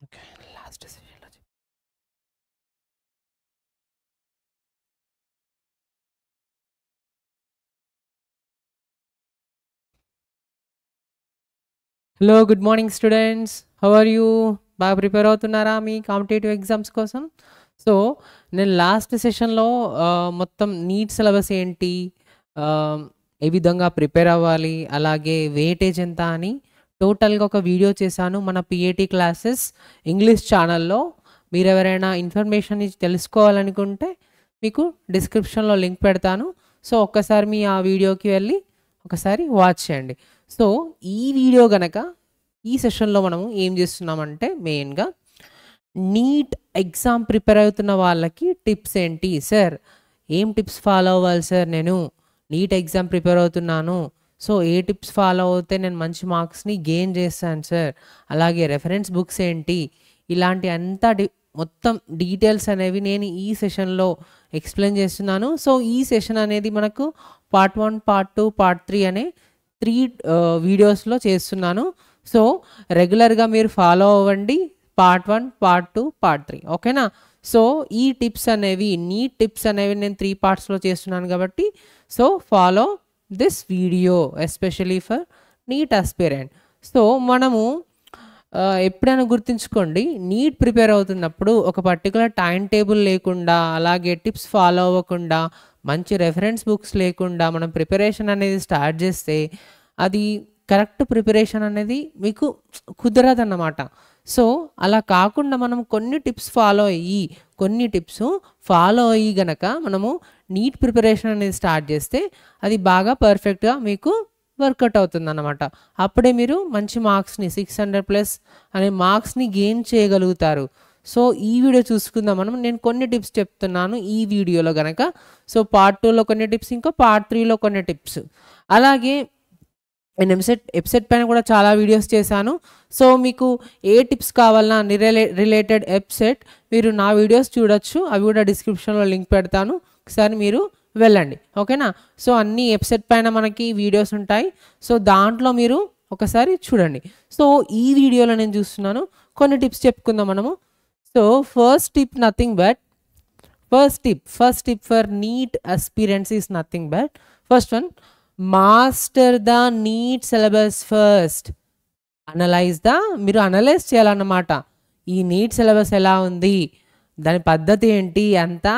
Okay. Last సెషన్‌లో hello good morning students. How are you? బాగా prepare అవుతున్నారా మీ కాంపిటేటివ్ ఎగ్జామ్స్ కోసం? సో నేను లాస్ట్ సెషన్లో మొత్తం నీట్ సిలబస్ ఏంటి, ఆహ్, ఏ విధంగా ప్రిపేర్ అవ్వాలి, అలాగే వెయిటేజ్ ఎంత అని టోటల్గా ఒక వీడియో చేశాను మన పిఏటి క్లాసెస్ ఇంగ్లీష్ ఛానల్లో. మీరు ఎవరైనా ఇన్ఫర్మేషన్ తెలుసుకోవాలనుకుంటే మీకు డిస్క్రిప్షన్లో లింక్ పెడతాను. సో ఒక్కసారి మీ ఆ వీడియోకి వెళ్ళి ఒకసారి వాచ్ చేయండి. సో ఈ వీడియో గనక ఈ సెషన్లో మనము ఏం చేస్తున్నామంటే మెయిన్గా నీట్ ఎగ్జామ్ ప్రిపేర్ అవుతున్న వాళ్ళకి టిప్స్ ఏంటి సార్, ఏం టిప్స్ ఫాలో అవ్వాలి సార్, నేను నీట్ ఎగ్జామ్ ప్రిపేర్ అవుతున్నాను, సో ఏ టిప్స్ ఫాలో అవుతే నేను మంచి మార్క్స్ని గెయిన్ చేస్తాను సార్, అలాగే రెఫరెన్స్ బుక్స్ ఏంటి, ఇలాంటి అంతా మొత్తం డీటెయిల్స్ అనేవి నేను ఈ సెషన్లో ఎక్స్ప్లెయిన్ చేస్తున్నాను. సో ఈ సెషన్ అనేది మనకు పార్ట్ 1, పార్ట్ 2, పార్ట్ 3 అనే 3 వీడియోస్లో చేస్తున్నాను. సో రెగ్యులర్గా మీరు ఫాలో అవ్వండి. పార్ట్ 1, పార్ట్ 2, పార్ట్ 3 ఓకేనా. సో ఈ టిప్స్ అనేవి నీట్ టిప్స్ అనేవి నేను 3 పార్ట్స్లో చేస్తున్నాను కాబట్టి so follow this video especially for NEET aspirant. So మనము ఎప్పుడైనా గుర్తుంచుకోండి, నీట్ ప్రిపేర్ అవుతున్నప్పుడు ఒక పర్టికులర్ టైం టేబుల్ లేకుండా, అలాగే టిప్స్ ఫాలో అవ్వకుండా, మంచి రెఫరెన్స్ బుక్స్ లేకుండా మనం ప్రిపరేషన్ అనేది స్టార్ట్ చేస్తే అది కరెక్ట్ ప్రిపరేషన్ అనేది మీకు కుదరదన్నమాట. సో అలా కాకుండా మనం కొన్ని టిప్స్ ఫాలో అయ్యి గనక మనము నీట్ ప్రిపరేషన్ అనేది స్టార్ట్ చేస్తే అది బాగా పర్ఫెక్ట్గా మీకు వర్కౌట్ అవుతుంది అన్నమాట. అప్పుడే మీరు మంచి మార్క్స్ని 600+ అనే మార్క్స్ని గెయిన్ చేయగలుగుతారు. సో ఈ వీడియో చూసుకుందాం మనం. నేను కొన్ని టిప్స్ చెప్తున్నాను ఈ వీడియోలో గనక. సో పార్ట్ 2లో కొన్ని టిప్స్, ఇంకా పార్ట్ 3లో కొన్ని టిప్స్. అలాగే నేను ఎప్సెట్ పైన కూడా చాలా వీడియోస్ చేశాను. సో మీకు ఏ టిప్స్ కావాలన్నా రిలేటెడ్ ఎప్సెట్ మీరు నా వీడియోస్ చూడొచ్చు. అవి కూడా డిస్క్రిప్షన్లో లింక్ పెడతాను, ఒకసారి మీరు వెళ్ళండి ఓకేనా. సో అన్ని ఎప్సెట్ పైన మనకి వీడియోస్ ఉంటాయి. సో దాంట్లో మీరు ఒకసారి చూడండి. సో ఈ వీడియోలో నేను చూస్తున్నాను కొన్ని టిప్స్ చెప్పుకుందాం మనము. So first tip for NEET aspirants is nothing but first one, master the NEET syllabus first. మీరు అనలైజ్ చేయాలన్నమాట. ఈ నీట్ సిలబస్ ఎలా ఉంది, దాని పద్ధతి ఏంటి అంతా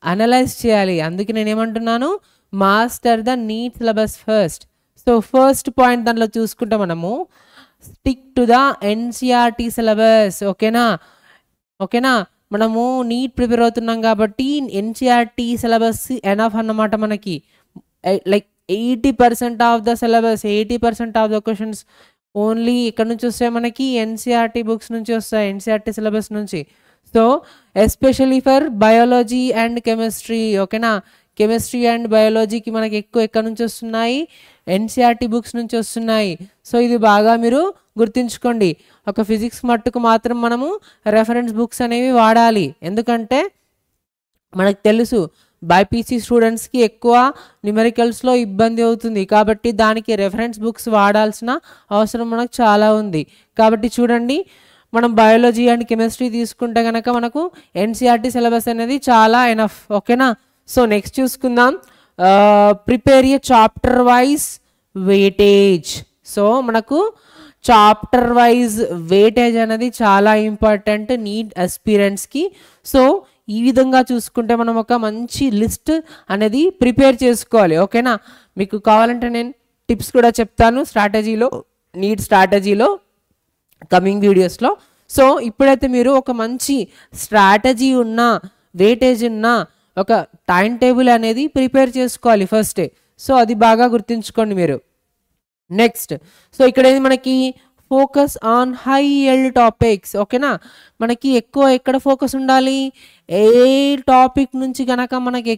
అనలైజ్ చేయాలి. అందుకే నేను ఏమంటున్నాను, master the NEET syllabus first. So first point దాంట్లో చూసుకుంటే మనము stick to the NCERT syllabus. ఓకేనా. మనము నీట్ ప్రిపేర్ అవుతున్నాం కాబట్టి ఎన్సిఆర్టీ సిలబస్ ఎనఫ్ అన్నమాట మనకి. Like 80% of the syllabus, 80% of the questions only ఇక్కడ నుంచి వస్తాయి మనకి, ఎన్సిఆర్టీ బుక్స్ నుంచి వస్తాయి, ఎన్సిఆర్టీ సిలబస్ నుంచి. So especially for biology and chemistry ఓకేనా. కెమిస్ట్రీ అండ్ బయాలజీకి మనకి ఎక్కువ ఎక్కడ నుంచి వస్తున్నాయి, ఎన్సిఆర్టీ బుక్స్ నుంచి వస్తున్నాయి. సో ఇది బాగా మీరు గుర్తుంచుకోండి. ఒక ఫిజిక్స్ మట్టుకు మాత్రం మనము రెఫరెన్స్ బుక్స్ అనేవి వాడాలి. ఎందుకంటే మనకు తెలుసు బైపీసీ స్టూడెంట్స్కి ఎక్కువ న్యూమెరికల్స్లో ఇబ్బంది అవుతుంది, కాబట్టి దానికి రెఫరెన్స్ బుక్స్ వాడాల్సిన అవసరం మనకు చాలా ఉంది. కాబట్టి చూడండి, మనం బయాలజీ అండ్ కెమిస్ట్రీ తీసుకుంటే కనుక మనకు ఎన్సిఆర్టీ సిలబస్ అనేది చాలా ఎనఫ్ ఓకేనా. సో నెక్స్ట్ చూసుకుందాం, ప్రిపేర్ ఏ చాప్టర్ వైజ్ వెయిటేజ్. సో మనకు చాప్టర్ వైజ్ వెయిటేజ్ అనేది చాలా ఇంపార్టెంట్ నీట్ ఆస్పిరెంట్స్కి. సో ఈ విధంగా చూసుకుంటే మనం ఒక మంచి లిస్ట్ అనేది ప్రిపేర్ చేసుకోవాలి ఓకేనా. మీకు కావాలంటే నేను టిప్స్ కూడా చెప్తాను నీట్ స్ట్రాటజీలో కమింగ్ వీడియోస్లో. సో ఇప్పుడైతే మీరు ఒక మంచి స్ట్రాటజీ ఉన్న, వెయిటేజ్ ఉన్న ఒక టైం టేబుల్ అనేది ప్రిపేర్ చేసుకోవాలి ఫస్టే. సో అది బాగా గుర్తుంచుకోండి మీరు. నెక్స్ట్, సో ఇక్కడ ఏది మనకి ఫోకస్ ఆన్ హై ఎల్డ్ టాపిక్స్ ఓకేనా. మనకి ఎక్కువ ఎక్కడ ఫోకస్ ఉండాలి, ఏ టాపిక్ నుంచి కనుక మనకి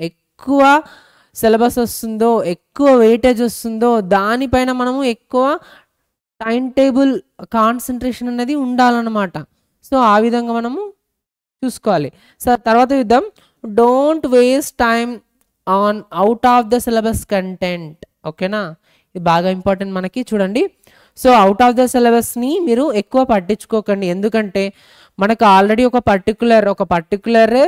ఎక్కువ సిలబస్ వస్తుందో, ఎక్కువ వెయిటేజ్ వస్తుందో దానిపైన మనము ఎక్కువ టైం టేబుల్ కాన్సన్ట్రేషన్ అనేది ఉండాలన్నమాట. సో ఆ విధంగా మనము చూసుకోవాలి. సో తర్వాత చూద్దాం, don't waste time on out of the syllabus content ఓకేనా. ఇది బాగా ఇంపార్టెంట్ మనకి. చూడండి, సో అవుట్ ఆఫ్ ద సిలబస్ని మీరు ఎక్కువ పట్టించుకోకండి, ఎందుకంటే మనకు ఆల్రెడీ ఒక పర్టికులర్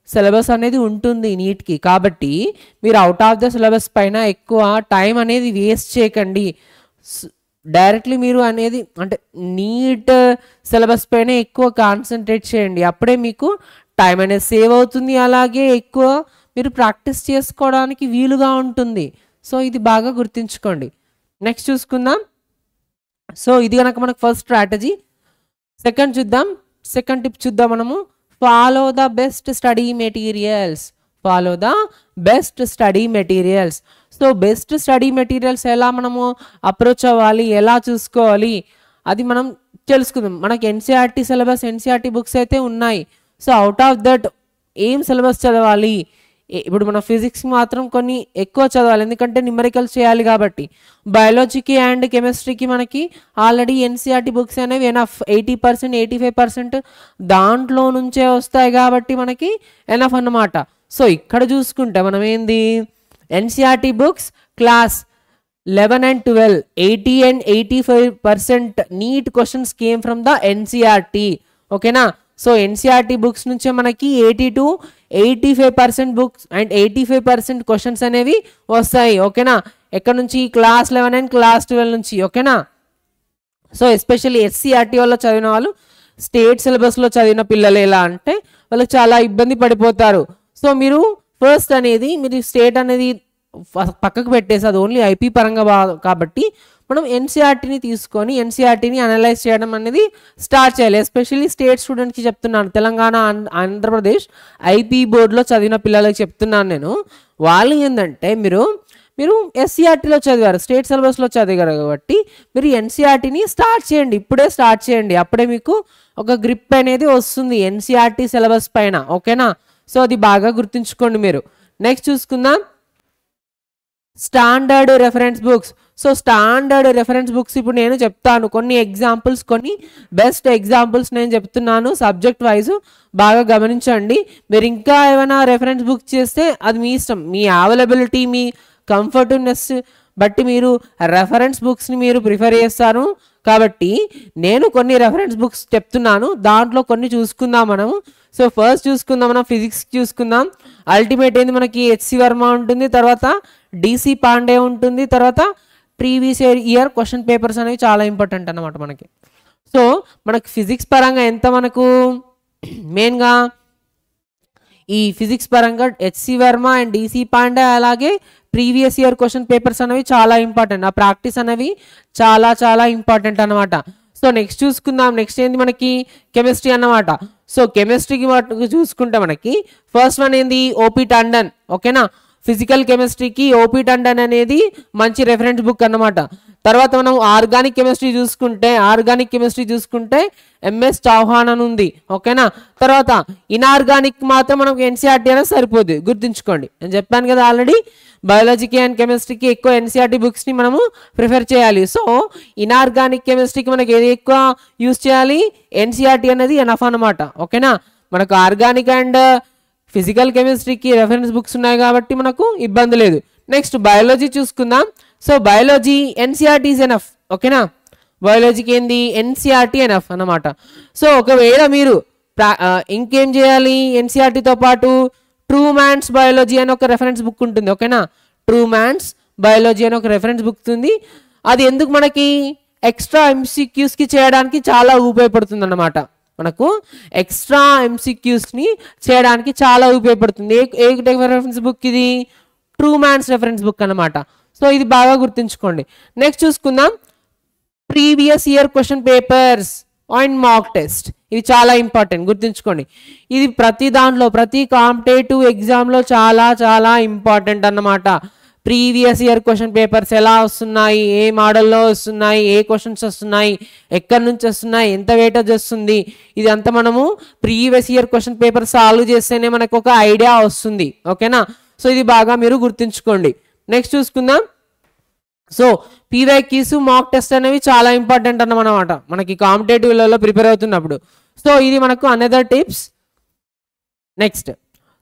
సిలబస్ అనేది ఉంటుంది నీట్కి. కాబట్టి మీరు అవుట్ ఆఫ్ ద సిలబస్ పైన ఎక్కువ టైం అనేది వేస్ట్ చేయకండి. డైరెక్ట్లీ మీరు అనేది అంటే నీట్ సిలబస్ పైన ఎక్కువ కాన్సన్ట్రేట్ చేయండి, అప్పుడే మీకు టైం అనేది సేవ్ అవుతుంది, అలాగే ఎక్కువ మీరు ప్రాక్టీస్ చేసుకోవడానికి వీలుగా ఉంటుంది. సో ఇది బాగా గుర్తుంచుకోండి. నెక్స్ట్ చూసుకుందాం. సో ఇది కనుక మనకు ఫస్ట్ స్ట్రాటజీ. సెకండ్ చూద్దాం. సెకండ్ టిప్ చూద్దాం మనము. Follow the best study materials. Follow the best study materials. So best study materials ఎలా మనము అప్రోచ్ అవ్వాలి, ఎలా చూసుకోవాలి అది మనం తెలుసుకుందాం. మనకి ఎన్సీఆర్టీ సిలబస్, ఎన్సీఆర్టీ బుక్స్ అయితే ఉన్నాయి. సో అవుట్ ఆఫ్ దట్ ఏం సిలబస్ చదవాలి, ఇప్పుడు మన ఫిజిక్స్ మాత్రం కొన్ని ఎక్కువ చదవాలి, ఎందుకంటే న్యూమరికల్స్ చేయాలి కాబట్టి. బయాలజీకి అండ్ కెమిస్ట్రీకి మనకి ఆల్రెడీ ఎన్సీఆర్టీ బుక్స్ అనేవి ఎనఫ్, 80% 85% దాంట్లో నుంచే వస్తాయి కాబట్టి మనకి ఎనఫ్ అన్నమాట. సో ఇక్కడ చూసుకుంటే మనం ఏంది, NCERT books class 11 and 12 80 and 85% NEET questions came from the NCERT. ఓకేనా. సో ఎన్సీఆర్టీ బుక్స్ నుంచే మనకి 80 to 85% బుక్స్ అండ్ 85% క్వశ్చన్స్ అనేవి వస్తాయి. ఓకేనా. ఎక్కడ నుంచి, క్లాస్ 11 అండ్ క్లాస్ 12 నుంచి. ఓకేనా. సో ఎస్పెషల్లీ ఎస్సీఆర్టీ వాళ్ళు చదివిన వాళ్ళు, స్టేట్ సిలబస్లో చదివిన పిల్లలు ఎలా అంటే వాళ్ళకి చాలా ఇబ్బంది పడిపోతారు. సో మీరు ఫస్ట్ అనేది మీరు స్టేట్ అనేది పక్కకు పెట్టేసి అది ఓన్లీ ఐపీ పరంగా కాబట్టి మనం ఎన్సీఆర్టీని తీసుకొని ఎన్సీఆర్టీని అనలైజ్ చేయడం అనేది స్టార్ట్ చేయాలి. ఎస్పెషల్లీ స్టేట్ స్టూడెంట్స్కి చెప్తున్నాను, తెలంగాణ ఆంధ్రప్రదేశ్ ఐపీ బోర్డులో చదివిన పిల్లలకి చెప్తున్నాను నేను. వాళ్ళు ఏంటంటే మీరు ఎస్సీఆర్టీలో చదివారు, స్టేట్ సిలబస్లో చదివారు కాబట్టి మీరు ఎన్సీఆర్టీని స్టార్ట్ చేయండి, ఇప్పుడే స్టార్ట్ చేయండి, అప్పుడే మీకు ఒక గ్రిప్ అనేది వస్తుంది ఎన్సీఆర్టీ సిలబస్ పైన. ఓకేనా. సో అది బాగా గుర్తుంచుకోండి మీరు. నెక్స్ట్ చూసుకుందాం. Standard reference books. So standard reference books ఇప్పుడు నేను చెప్తాను కొన్ని ఎగ్జాంపుల్స్, కొన్ని బెస్ట్ ఎగ్జాంపుల్స్ నేను చెప్తున్నాను సబ్జెక్ట్ వైజ్, బాగా గమనించండి. మీరు ఇంకా ఏమైనా రెఫరెన్స్ బుక్ చేస్తే అది మీ ఇష్టం, మీ అవైలబిలిటీ, మీ కంఫర్టివ్నెస్ బట్టి మీరు రెఫరెన్స్ బుక్స్ని మీరు ప్రిఫర్ చేస్తారు. కాబట్టి నేను కొన్ని రెఫరెన్స్ బుక్స్ చెప్తున్నాను, దాంట్లో కొన్ని చూసుకుందాం మనము. సో ఫస్ట్ చూసుకుందాం మనం ఫిజిక్స్ చూసుకుందాం. అల్టిమేట్ ఏంది మనకి హెచ్సి వర్మ ఉంటుంది, తర్వాత డిసి పాండే ఉంటుంది, తర్వాత ప్రీవియస్ ఇయర్ క్వశ్చన్ పేపర్స్ అనేవి చాలా ఇంపార్టెంట్ అన్నమాట మనకి. సో మనకి ఫిజిక్స్ పరంగా ఎంత మనకు మెయిన్గా ఈ ఫిజిక్స్ పరంగా HC Varma and DC Pandey అలాగే ప్రీవియస్ ఇయర్ క్వశ్చన్ పేపర్స్ అనేవి చాలా ఇంపార్టెంట్, ఆ ప్రాక్టీస్ అనేవి చాలా చాలా ఇంపార్టెంట్ అన్నమాట. సో నెక్స్ట్ చూసుకుందాం. నెక్స్ట్ ఏంది మనకి కెమిస్ట్రీ అన్నమాట. సో కెమిస్ట్రీకి చూసుకుంటే మనకి ఫస్ట్ వన్ ఏంది ఓపీ టండన్. ఓకేనా. ఫిజికల్ కెమిస్ట్రీకి ఓపీ టండన్ అనేది మంచి రెఫరెన్స్ బుక్ అన్నమాట. తర్వాత మనం ఆర్గానిక్ కెమిస్ట్రీ చూసుకుంటే ఎంఎస్ చౌహాన్ అని ఉంది. ఓకేనా. తర్వాత ఇన్ఆర్గానిక్ మాత్రం మనకు ఎన్సీఆర్టీ అనేది సరిపోద్ది, గుర్తుంచుకోండి. నేను చెప్పాను కదా ఆల్రెడీ, బయాలజీకి అండ్ కెమిస్ట్రీకి ఎక్కువ ఎన్సీఆర్టీ బుక్స్ని మనము ప్రిఫర్ చేయాలి. సో ఇన్ఆర్గానిక్ కెమిస్ట్రీకి మనకి ఏది ఎక్కువ యూజ్ చేయాలి, ఎన్సీఆర్టీ అనేది ఎనఫ్ అనమాట. ఓకేనా. మనకు ఆర్గానిక్ అండ్ ఫిజికల్ కెమిస్ట్రీకి రెఫరెన్స్ బుక్స్ ఉన్నాయి కాబట్టి మనకు ఇబ్బంది లేదు. నెక్స్ట్ బయాలజీ చూసుకుందాం. So biology NCERT is enough. ఓకేనా. బయాలజీకి ఏంది ఎన్సీఆర్టీ ఎనఫ్ అన్నమాట. సో ఒకవేళ మీరు ఇంకేం చేయాలి, ఎన్సీఆర్టీతో పాటు ట్రూ మ్యాన్స్ బయాలజీ అని ఒక రెఫరెన్స్ బుక్ ఉంటుంది. ఓకేనా. ట్రూ మ్యాన్స్ బయాలజీ అని ఒక రెఫరెన్స్ బుక్ ఉంది. అది ఎందుకు మనకి ఎక్స్ట్రా ఎంసీక్యూస్కి చేయడానికి చాలా ఉపయోగపడుతుంది అన్నమాట. మనకు ఎక్స్ట్రా ఎంసీక్యూస్ని చేయడానికి చాలా ఉపయోగపడుతుంది. ఏ రెఫరెన్స్ బుక్ ఇది, ట్రూ మ్యాన్స్ రెఫరెన్స్ బుక్ అన్నమాట. సో ఇది బాగా గుర్తుంచుకోండి. నెక్స్ట్ చూసుకుందాం previous year question papers and mock test. ఇది చాలా ఇంపార్టెంట్, గుర్తుంచుకోండి. ఇది ప్రతి దాంట్లో, ప్రతి కాంపిటేటివ్ ఎగ్జామ్లో చాలా చాలా ఇంపార్టెంట్ అన్నమాట. ప్రీవియస్ ఇయర్ క్వశ్చన్ పేపర్స్ ఎలా వస్తున్నాయి, ఏ మోడల్లో వస్తున్నాయి, ఏ క్వశ్చన్స్ వస్తున్నాయి, ఎక్కడి నుంచి వస్తున్నాయి, ఎంత వెయిటేజ్ వస్తుంది, ఇది అంతా మనము previous year question paper solve చేస్తేనే మనకు ఒక ఐడియా వస్తుంది. ఓకేనా. సో ఇది బాగా మీరు గుర్తుంచుకోండి. నెక్స్ట్ చూసుకుందాం. సో పీవైక్యూస్ మాక్ టెస్ట్ అనేవి చాలా ఇంపార్టెంట్ అన్నమాట మనకి కాంపిటేటివ్లలో ప్రిపేర్ అవుతున్నప్పుడు. సో ఇది మనకు అనదర్ టిప్స్. నెక్స్ట్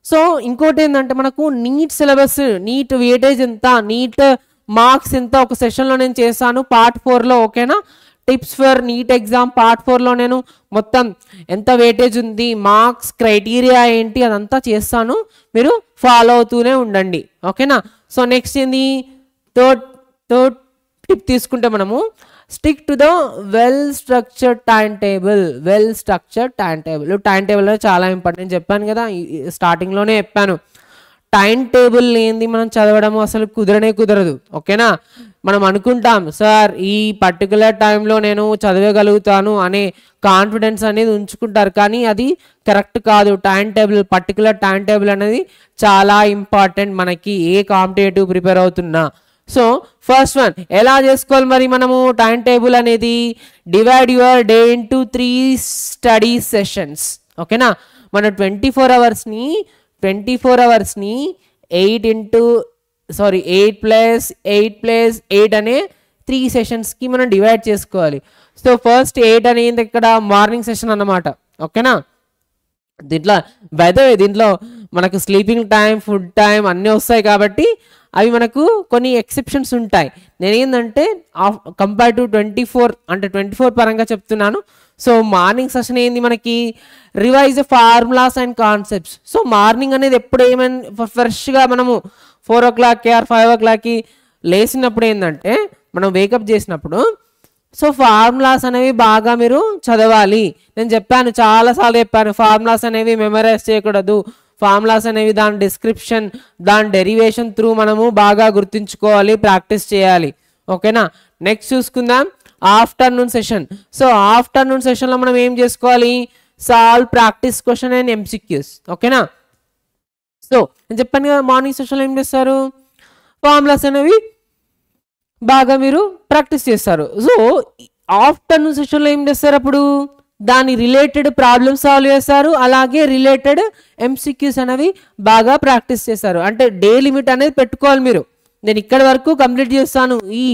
సో ఇంకోటి ఏంటంటే మనకు నీట్ సిలబస్, నీట్ వెయిటేజ్ ఎంత, నీట్ మార్క్స్ ఎంత ఒక సెషన్లో నేను చేశాను పార్ట్ 4లో. ఓకేనా, tips for NEET exam part 4లో నేను మొత్తం ఎంత వెయిటేజ్ ఉంది, మార్క్స్ క్రైటీరియా ఏంటి అదంతా చేస్తాను, మీరు ఫాలో అవుతూనే ఉండండి. ఓకేనా. సో నెక్స్ట్ ఏంది, థర్డ్ టిప్ తీసుకుంటే మనము stick to the well structured time table. Time table చాలా ఇంపార్టెంట్ చెప్పాను కదా, స్టార్టింగ్లోనే చెప్పాను. టైం టేబుల్ లేనిది మనం చదవడము అసలు కుదరదు. ఓకేనా, మనం అనుకుంటాం సార్ ఈ పర్టికులర్ టైంలో నేను చదవగలుగుతాను అనే కాన్ఫిడెన్స్ అనేది ఉంచుకుంటారు, కానీ అది కరెక్ట్ కాదు. పర్టికులర్ టైం టేబుల్ అనేది చాలా ఇంపార్టెంట్ మనకి ఏ కాంపిటేటివ్ ప్రిపేర్ అవుతున్నా. సో ఫస్ట్ వన్ ఎలా చేసుకోవాలి మరి మనము టైం టేబుల్ అనేది, divide your day into 3 study sessions. ఓకేనా, మన 24 అవర్స్ని 8+8 అనే 3 సెషన్స్కి మనం డివైడ్ చేసుకోవాలి. సో ఫస్ట్ 8 అనేది ఇక్కడ మార్నింగ్ సెషన్ అన్నమాట. ఓకేనా, దీంట్లో మనకు స్లీపింగ్ టైం, ఫుడ్ టైం అన్నీ వస్తాయి కాబట్టి అవి మనకు కొన్ని ఎక్సెప్షన్స్ ఉంటాయి. నేనేంటంటే కంపేర్ టు 24 పరంగా చెప్తున్నాను. సో మార్నింగ్ సెషన్ ఏంది మనకి, revise formulas and concepts. So morning అనేది ఎప్పుడు ఏమైనా ఫ్రెష్గా మనము 4 o'clock ఆర్ 5 o'clock లేచినప్పుడు ఏంటంటే మనం వేకప్ చేసినప్పుడు సో ఫార్ములాస్ అనేవి బాగా మీరు చదవాలి. నేను చెప్పాను, చాలాసార్లు చెప్పాను, ఫార్ములాస్ అనేవి మెమరైజ్ చేయకూడదు. ఫార్ములాస్ అనేవి దాని డిస్క్రిప్షన్, దాని డెరివేషన్ త్రూ మనము బాగా గుర్తుంచుకోవాలి, ప్రాక్టీస్ చేయాలి. ఓకేనా, నెక్స్ట్ చూసుకుందాం ఆఫ్టర్నూన్ సెషన్. సో ఆఫ్టర్నూన్ సెషన్లో మనం ఏం చేసుకోవాలి, solve practice question and MCQs. ఓకేనా, సో నేను చెప్పాను కదా మార్నింగ్ సెషన్లో ఏం చేస్తారు, ఫార్ములాస్ అనేవి బాగా మీరు ప్రాక్టీస్ చేస్తారు. సో ఆఫ్టర్నూన్ సెషన్లో ఏం చేస్తారు, అప్పుడు దాని రిలేటెడ్ ప్రాబ్లమ్ సాల్వ్ చేస్తారు, అలాగే రిలేటెడ్ MCQs అనేవి బాగా ప్రాక్టీస్ చేస్తారు. అంటే డే లిమిట్ అనేది పెట్టుకోవాలి మీరు, నేను ఇక్కడ వరకు కంప్లీట్ చేస్తాను, ఈ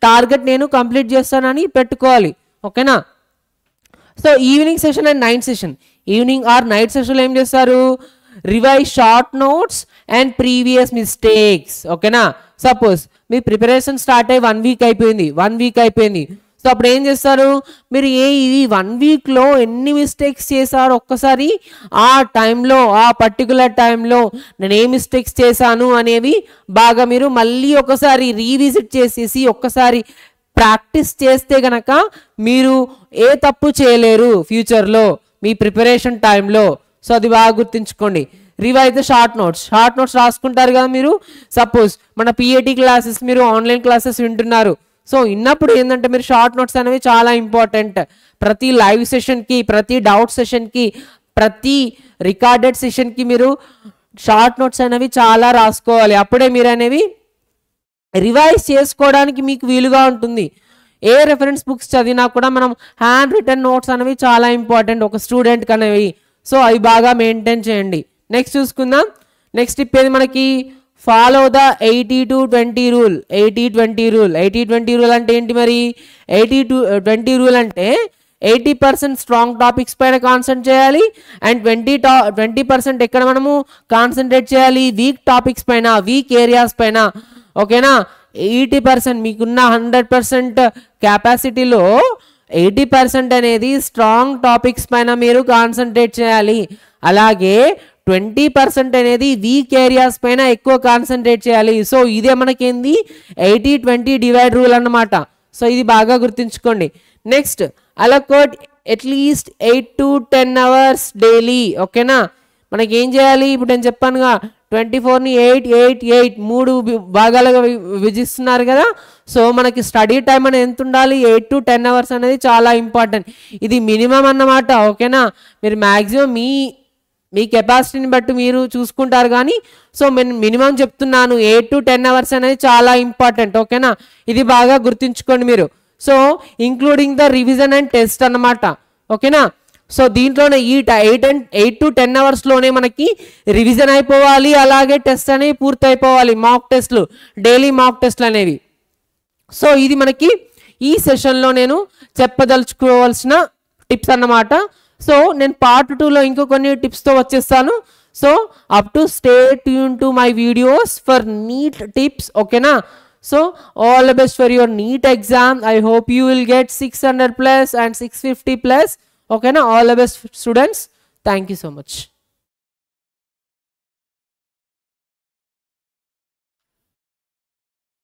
టార్గెట్ నేను కంప్లీట్ చేస్తానని పెట్టుకోవాలి. ఓకేనా. So evening session and night session, evening or night సెషన్లో ఏం చేస్తారు, revise short notes and previous mistakes. ఓకేనా, సపోజ్ మీ ప్రిపరేషన్ స్టార్ట్ అయ్యి 1 week అయిపోయింది. సో అప్పుడు ఏం చేస్తారు మీరు, ఈ 1 weekలో ఎన్ని మిస్టేక్స్ చేశారో ఒక్కసారి ఆ టైంలో, ఆ పర్టికులర్ టైంలో నేను ఏ మిస్టేక్స్ చేశాను అనేవి బాగా మీరు మళ్ళీ ఒకసారి రీవిజిట్ చేసేసి ఒక్కసారి ప్రాక్టీస్ చేస్తే గనక మీరు ఏ తప్పు చేయలేరు ఫ్యూచర్లో మీ ప్రిపరేషన్ టైంలో. సో అది బాగా గుర్తుంచుకోండి. రివైజ్ షార్ట్ నోట్స్ రాసుకుంటారు కదా మీరు. సపోజ్ మన PAT క్లాసెస్ మీరు ఆన్లైన్ క్లాసెస్ వింటున్నారు. సో ఇన్నప్పుడు ఏంటంటే మీరు షార్ట్ నోట్స్ అనేవి చాలా ఇంపార్టెంట్. ప్రతి లైవ్ సెషన్కి, ప్రతి డౌట్ సెషన్కి, ప్రతి రికార్డెడ్ సెషన్కి మీరు షార్ట్ నోట్స్ అనేవి చాలా రాసుకోవాలి. అప్పుడే మీరు అనేవి రివైజ్ చేసుకోవడానికి మీకు వీలుగా ఉంటుంది. ఏ రెఫరెన్స్ బుక్స్ చదివినా కూడా మనం హ్యాండ్ రిటన్ నోట్స్ అనేవి చాలా ఇంపార్టెంట్ ఒక స్టూడెంట్కి అనేవి. సో అవి బాగా మెయింటైన్ చేయండి. నెక్స్ట్ చూసుకుందాం. నెక్స్ట్ ఇప్పేది మనకి ఫాలో ద 80-20 రూల్. 80-20 రూల్ అంటే ఏంటి మరి, 80-20 రూల్ అంటే 80% స్ట్రాంగ్ టాపిక్స్ పైన కాన్సన్ట్రేట్ చేయాలి అండ్ 20% ఎక్కడ మనము కాన్సన్ట్రేట్ చేయాలి, వీక్ టాపిక్స్ పైన, వీక్ ఏరియాస్ పైన. ఓకేనా, 80% మీకున్న 100% కెపాసిటీలో 80% అనేది స్ట్రాంగ్ టాపిక్స్ పైన మీరు కాన్సన్ట్రేట్ చేయాలి. అలాగే 20% అనేది వీక్ ఏరియాస్ పైన ఎక్కువ కాన్సన్ట్రేట్ చేయాలి. సో ఇదే మనకేంది 80-20 డివైడ్ రూల్ అన్నమాట. సో ఇది బాగా గుర్తుంచుకోండి. Next allocate at least 8 to 10 hours daily. ఓకేనా, మనకి ఏం చేయాలి, ఇప్పుడు నేను చెప్పానుగా 24ని 8 3 భాగాలుగా విభజిస్తున్నారు కదా. సో మనకి స్టడీ టైం అనేది ఎంత ఉండాలి, 8 to 10 hours అనేది చాలా ఇంపార్టెంట్. ఇది మినిమం అన్నమాట. ఓకేనా, మీరు మ్యాక్సిమం మీ కెపాసిటీని బట్టి మీరు చూసుకుంటారు కానీ సో నేను మినిమం చెప్తున్నాను 8 to 10 hours అనేది చాలా ఇంపార్టెంట్. ఓకేనా, ఇది బాగా గుర్తుంచుకోండి మీరు. So including the revision and test అన్నమాట. ఓకేనా, సో దీంట్లోనే ఈ 8 to 10 hours మనకి రివిజన్ అయిపోవాలి, అలాగే టెస్ట్ అనేవి పూర్తి అయిపోవాలి, మాక్ టెస్ట్లు, డైలీ మాక్ టెస్ట్లు అనేవి. సో ఇది మనకి ఈ సెషన్లో నేను చెప్పదలుచుకోవాల్సిన టిప్స్ అన్నమాట. సో నేను పార్ట్ 2లో ఇంకో కొన్ని టిప్స్తో వచ్చేస్తాను. So up to stay tune to my videos for NEET tips. ఓకేనా, So all the best for your NEET exam. I hope you will get 600 plus and 650 plus. Okay, now all the best students. Thank you so much.